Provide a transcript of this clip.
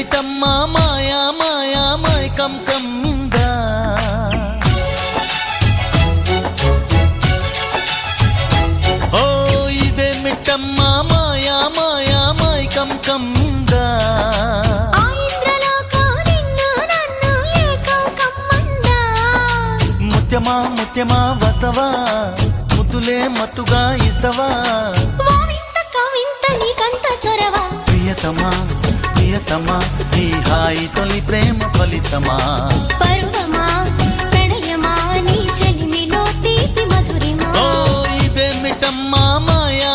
ఇదేమిటమ్మా మాయా మాయా మైకం కమ్మిందా ఓ ఇదేమిటమ్మా మాయా మాయా మైకం కమ్మిందా ముత్యమా ముత్యమా వస్తవా ముద్దులే మత్తుగా ఇస్తవా ప్రియతమా ప్రియతమా ఈ హాయి తొలి ప్రేమ ఫలితమా పరువమా ప్రణయమా నీ చెలిమిలో తీపి మధురిమా ఓ ఇదేమిటమ్మా మాయా